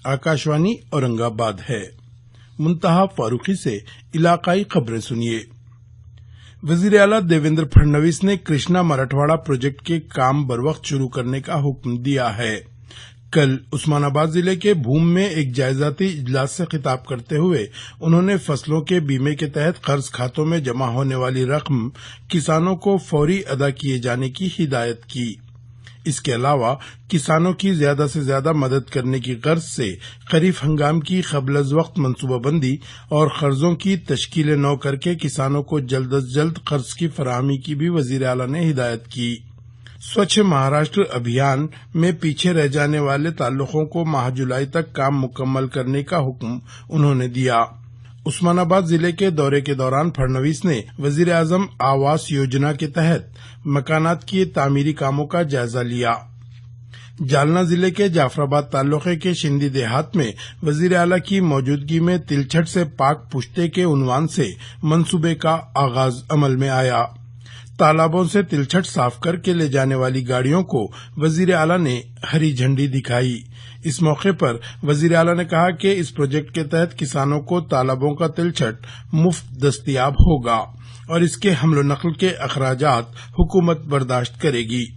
आकाशवाणी औरंगाबाद है। मुंतहा फारूकी से इलाकाई खबरें सुनिए। वजीर आला देवेंद्र फडणवीस ने कृष्णा मराठवाड़ा प्रोजेक्ट के काम बरवक्त शुरू करने का हुक्म दिया है। कल उस्मानाबाद जिले के भूम में एक जायजाती इजलास से खिताब करते हुए उन्होंने फसलों के बीमे के तहत कर्ज खातों में जमा होने वाली रकम किसानों को फौरी अदा किए जाने की हिदायत की। इसके अलावा किसानों की ज्यादा से ज्यादा मदद करने की गर्ज से खरीफ हंगाम की क़ब्ल-अज़-वक़्त मनसूबाबंदी और कर्जों की तश्कील नौ करके किसानों को जल्द अज जल्द कर्ज की फराहमी की भी वजीर आला ने हिदायत की। स्वच्छ महाराष्ट्र अभियान में पीछे रह जाने वाले ताल्लुकों को माह जुलाई तक काम मुकम्मल करने का हुक्म उन्होंने दिया। उस्मानाबाद जिले के दौरे के दौरान फडणवीस ने वजीर आजम आवास योजना के तहत मकानात के तामीरी कामों का जायजा लिया। जालना जिले के जाफराबाद तालुके के शिंदी देहात में वजीर आला की मौजूदगी में तिलछट से पाक पुश्ते के उन्वान से मंसूबे का आगाज अमल में आया। तालाबों से तिलछट साफ करके ले जाने वाली गाड़ियों को वजीर आला ने हरी झंडी दिखाई। इस मौके पर वजीर आला ने कहा कि इस प्रोजेक्ट के तहत किसानों को तालाबों का तिलछट मुफ्त दस्तियाब होगा और इसके हमलो नकल के अखराजात हुकूमत बर्दाश्त करेगी।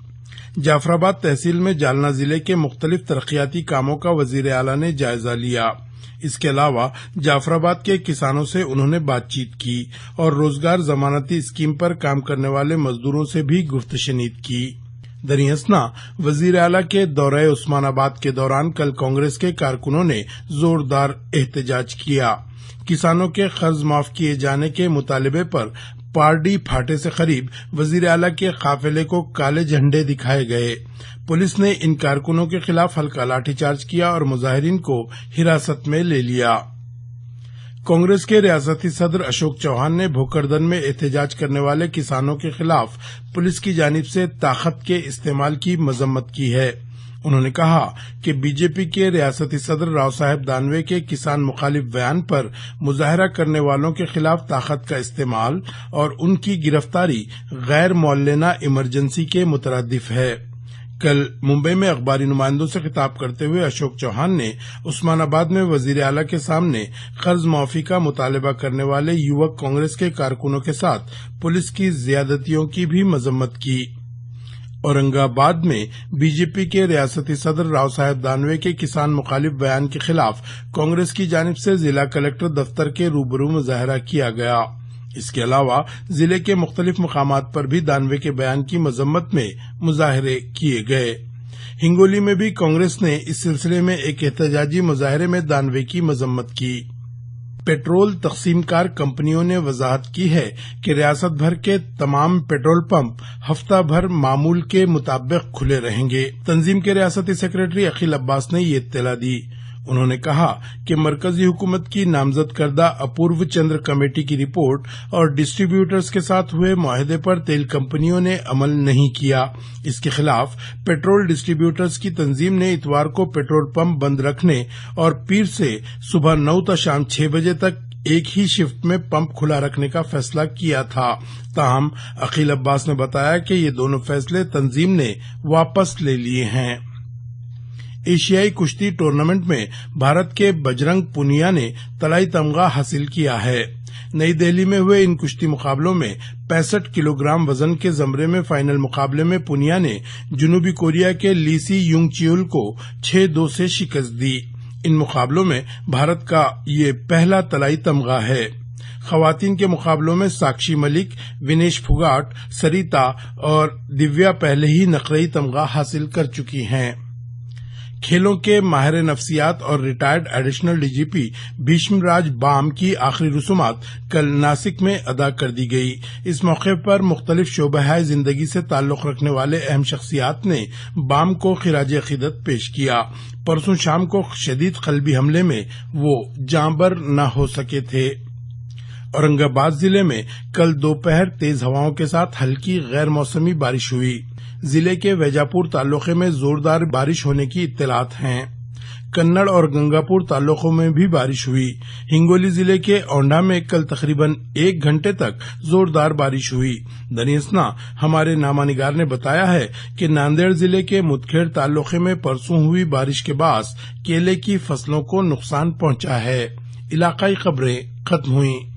जाफराबाद तहसील में जालना जिले के मुख्तलिफ तरक्याती कामों का वजीर आला ने जायजा लिया। इसके अलावा जाफराबाद के किसानों से उन्होंने बातचीत की और रोजगार जमानती स्कीम पर काम करने वाले मजदूरों से भी गुफ्तशनीद की। दरियासना वजीर आला के दौरे उस्मानाबाद के दौरान कल कांग्रेस के कारकुनों ने जोरदार एहतजाज किया। किसानों के कर्ज माफ किए जाने के मुतालबे पर पारडी फाटे से करीब वजीर आला के काफिले को काले झंडे दिखाए गए। पुलिस ने इन कारकुनों के खिलाफ हल्का लाठीचार्ज किया और मुजाहिरीन को हिरासत में ले लिया। कांग्रेस के रियासती सदर अशोक चौहान ने भोकरदन में एहतजाज करने वाले किसानों के खिलाफ पुलिस की जानिब से ताकत के इस्तेमाल की मजम्मत की है। उन्होंने कहा कि बीजेपी के रियासती सदर राव साहेब दानवे के किसान मुखालिफ बयान पर मुजाहरा करने वालों के खिलाफ ताकत का इस्तेमाल और उनकी गिरफ्तारी गैर मौलाना इमरजेंसी के मुतरद्दिफ है। कल मुंबई में अखबारी नुमाइंदों से खिताब करते हुए अशोक चौहान ने उस्मानाबाद में वजीर आला के सामने कर्ज माफी का मुतालबा करने वाले युवक कांग्रेस के कारकुनों के साथ पुलिस की ज्यादतियों की भी मजम्मत की। औरंगाबाद में बीजेपी के रियासती सदर राव साहेब दानवे के किसान मुखालिफ बयान के खिलाफ कांग्रेस की जानिब से जिला कलेक्टर दफ्तर के रूबरू मुजाहरा किया गया। इसके अलावा जिले के मुख्तलिफ मकामात पर भी दानवे के बयान की मजम्मत में मुजाहरे किए गए। हिंगोली में भी कांग्रेस ने इस सिलसिले में एक एहतजाजी मुजाहरे में दानवे की मजम्मत की। पेट्रोल तकसीमकार कंपनियों ने वजाहत की है कि रियासत भर के तमाम पेट्रोल पंप हफ्ता भर मामूल के मुताबिक खुले रहेंगे। तंजीम के रियासती सेक्रेटरी अखिल अब्बास ने ये इत्तला दी। उन्होंने कहा कि मरकजी हुकूमत की नामजद करदा अपूर्व चंद्र कमेटी की रिपोर्ट और डिस्ट्रीब्यूटर्स के साथ हुए मुआहदे पर तेल कंपनियों ने अमल नहीं किया। इसके खिलाफ पेट्रोल डिस्ट्रीब्यूटर्स की तंजीम ने इतवार को पेट्रोल पंप बंद रखने और पीर से सुबह 9 ta शाम 6 बजे तक एक ही शिफ्ट में पंप खुला रखने का फैसला किया था। ताहम अखिल अब्बास ने बताया कि ये दोनों फैसले तंजीम ने वापस ले लिए हैं। एशियाई कुश्ती टूर्नामेंट में भारत के बजरंग पुनिया ने तलाई तमगा हासिल किया है। नई दिल्ली में हुए इन कुश्ती मुकाबलों में 65 किलोग्राम वजन के जमरे में फाइनल मुकाबले में पुनिया ने जनूबी कोरिया के लीसी युंगचियुल को 6-2 से शिकस्त दी। इन मुकाबलों में भारत का ये पहला तलाई तमगा है। खवातीन के मुकाबलों में साक्षी मलिक, विनेश फुगाट, सरिता और दिव्या पहले ही नकरई तमगा हासिल कर चुकी हैं। खेलों के माहिर नफ्सियात और retired additional DGP Bhishmaraj Baam की आखिरी रसूमात कल नासिक में अदा कर दी गई। इस मौके पर मुख्तलिफ शोबे जिंदगी से ताल्लुक रखने वाले अहम शख्सियात ने बाम को खिराज अकीदत पेश किया। परसों शाम को शदीद कल्बी हमले में वो जांबर न हो सके थे। औरंगाबाद जिले में कल दोपहर तेज हवाओं के साथ हल्की गैर मौसमी बारिश हुई। जिले के वैजापुर तालुके में जोरदार बारिश होने की इत्तलात हैं। कन्नड़ और गंगापुर तालुकों में भी बारिश हुई। हिंगोली जिले के औंढा में कल तकरीबन 1 घंटे तक जोरदार बारिश हुई। दनियसना हमारे नामानिगार ने बताया है कि नांदेड़ जिले के मुदखेड़ तालुके में परसों हुई बारिश के बाद केले की फसलों को नुकसान पहुंचा है। इलाकाई खबरें खत्म हुई।